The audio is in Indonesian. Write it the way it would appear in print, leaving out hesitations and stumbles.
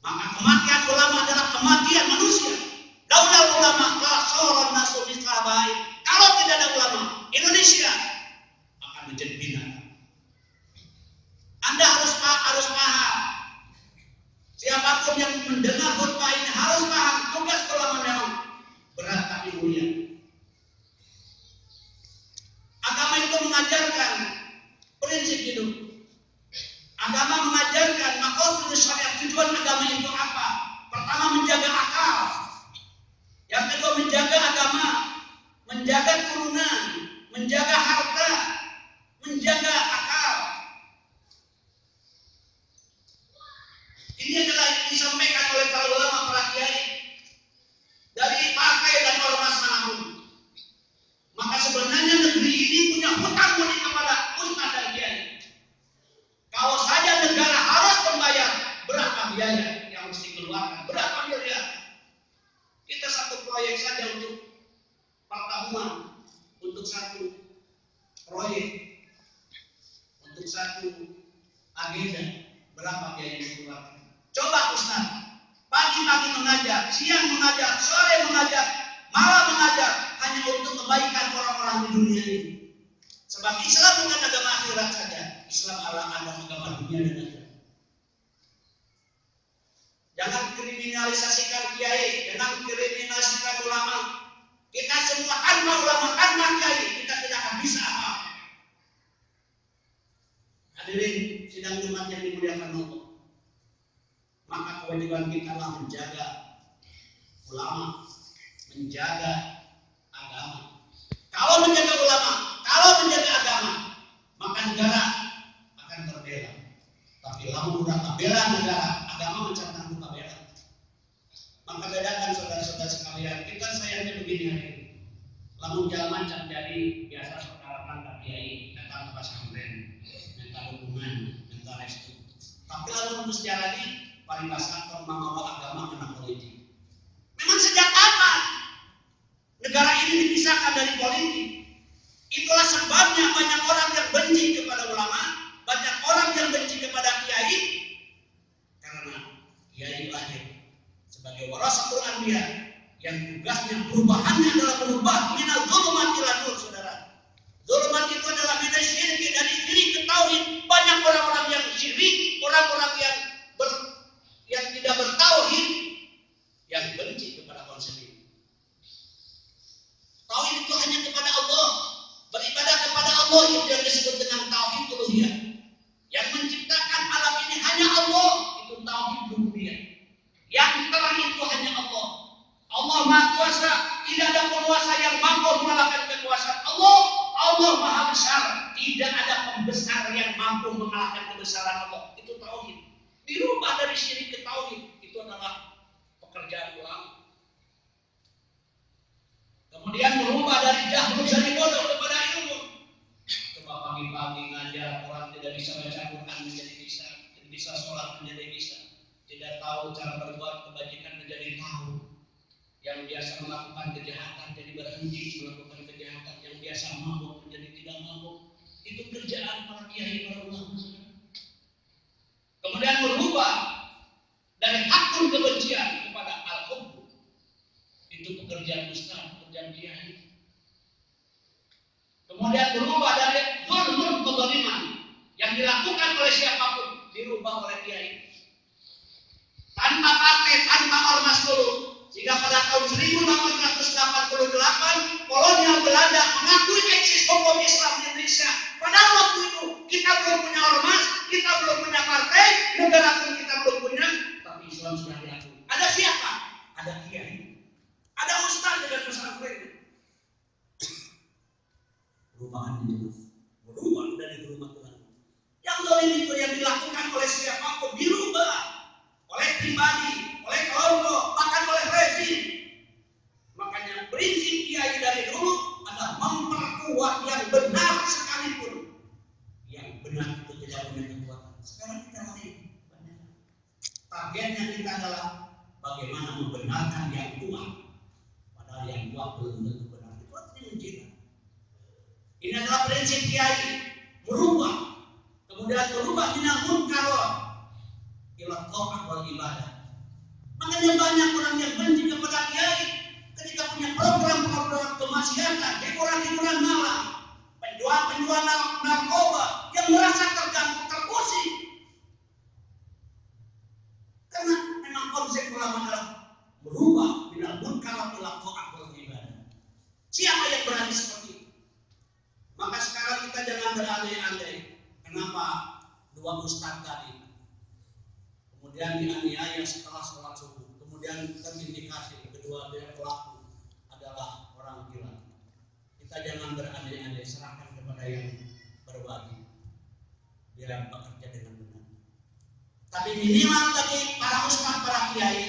Maka kematian ulama adalah kematian manusia. Laulal ulama la syarat nasu bisabain. Kalau tidak ada ulama, Indonesia akan menjadi binatang. Anda harus paham. Siapapun yang mendengar khutbah ini harus paham tugas ulama memang berat tapi mulia. Agama itu mengajarkan prinsip hidup. Agama mengajarkan maqasid syariat, tujuan agama itu apa? Pertama, menjaga akal. Yang kedua, menjaga agama, menjaga turunan, menjaga harta, menjaga akal. Ini adalah yang disampaikan oleh para ulama, para kiai dari partai dan ormas manapun. Maka sebenarnya negeri ini punya hutang budi kepada ustaz dan kiai. Kalau saja negara harus membayar, berapa biaya yang mesti keluarkan? Berapa miliar? Kita satu proyek saja untuk pertemuan, untuk satu proyek, untuk satu agenda, berapa biaya yang dikeluarkan? Coba Ustaz, pagi-pagi mengajar, siang mengajar, sore mengajar, malam mengajar, hanya untuk kebaikan orang-orang di dunia ini. Sebab Islam bukan agama akhirat saja, Islam adalah agama dunia dan akhirat. Jangan kriminalisasikan kiai, jangan kriminalisasikan ulama. Kita semua tanpa ulama, tanpa kiai, kita tidak akan bisa apa-apa. Hadirin sidang Jumat yang dimuliakan Allah. Maka kewajiban kita adalah menjaga ulama, menjaga agama. Kalau menjaga ulama, kalau menjaga agama, maka negara akan terbela. Tapi lamun udah bela negara, agama mencantang buka bela. Maka bedakan saudara-saudara sekalian, kita sayangnya begini hari ini. Lamun jalan macam jadi biasa saudara tangkap kiai, datang ke pesantren, minta dukungan, minta restu. Tapi lalu untuk jalani paribasa membawa agama kena politik. Memang sejak kapan negara ini dipisahkan dari politik? Itulah sebabnya banyak orang yang benci kepada ulama, banyak orang yang benci kepada kiai, karena kiai lahir sebagai warasatul anbiya yang tugasnya perubahannya adalah berubah minal dzulumat ila nur, saudara. Dzulumat itu adalah minal syirik, dari syirik ke tauhid. Banyak orang-orang yang syirik, orang-orang yang tidak bertauhid, yang benci kepada konsep ini. Tauhid itu hanya kepada Allah, beribadah kepada Allah, itu yang disebut dengan tauhid uluhiyah. Yang menciptakan alam ini hanya Allah, itu tauhid rububiyah. Yang telah itu hanya Allah. Allah Maha Kuasa, tidak ada penguasa yang mampu mengalahkan kekuasaan Allah. Allah Maha Besar, tidak ada pembesar yang mampu mengalahkan kebesaran Allah. Itu tauhid. Dirubah dari syirik ke tauhid, itu adalah pekerjaan ulama. Kemudian berubah dari jahil jadi bodoh kepada ilmu. Coba pagi-pagi ngajar orang tidak bisa baca Quran menjadi bisa, tidak bisa sholat menjadi bisa, tidak tahu cara berbuat kebajikan menjadi tahu. Yang biasa melakukan kejahatan jadi berhenti melakukan kejahatan, yang biasa mabuk menjadi tidak mabuk. Itu kerjaan para kiai, para ulama. Kemudian berubah dari hakun kebencian kepada al-hubbu. Itu pekerjaan ustaz, pekerjaan kiai. Kemudian berubah dari zulm kezaliman yang dilakukan oleh siapapun, dirubah oleh kiai. Tanpa partai, tanpa ormas dulu. Sehingga pada tahun 1888 kolonial Belanda mengakui eksis hukum Islam di Indonesia. Padahal waktu itu kita belum punya ormas, kita belum punya partai, negara pun kita belum punya, tapi Islam sudah diakui. Ada siapa? Ada kiai, ada ustaz dengan pesantren. Perubahan ini berubah dari rumah Tuhan. Yang lain itu yang dilakukan oleh siapapun dirubah oleh pribadi, oleh kelompok, bahkan oleh rezim. Makanya prinsip kiai dari dulu adalah memperkuat yang benar sekalipun. Yang benar itu tidak punya kekuatan. Sekarang kita lain. Targetnya kita adalah bagaimana membenarkan yang kuat, padahal yang kuat belum tentu benar. Itu artinya menjina. Ini adalah prinsip kiai, merubah, kemudian merubah minal munkar ila ta'at wal ibadah. Makanya banyak orang yang benci kepada kiai ketika punya program-program kemaksiatan, hiburan-hiburan malam, penjual narkoba yang merasa terganggu, terusik. Karena memang konsep ulama adalah berubah minal munkar ila ta'ah wal ibadah. Siapa yang berani seperti itu? Maka sekarang kita jangan berandai-andai. Kenapa dua ustaz tadi kemudian dianiaya setelah sholat subuh, kemudian terindikasi kedua pelaku adalah orang gila. Kita jangan berandai-andai, serahkan kepada yang berwajib biar bekerja dengan benar. Tapi minimal bagi para ustaz, para kiai,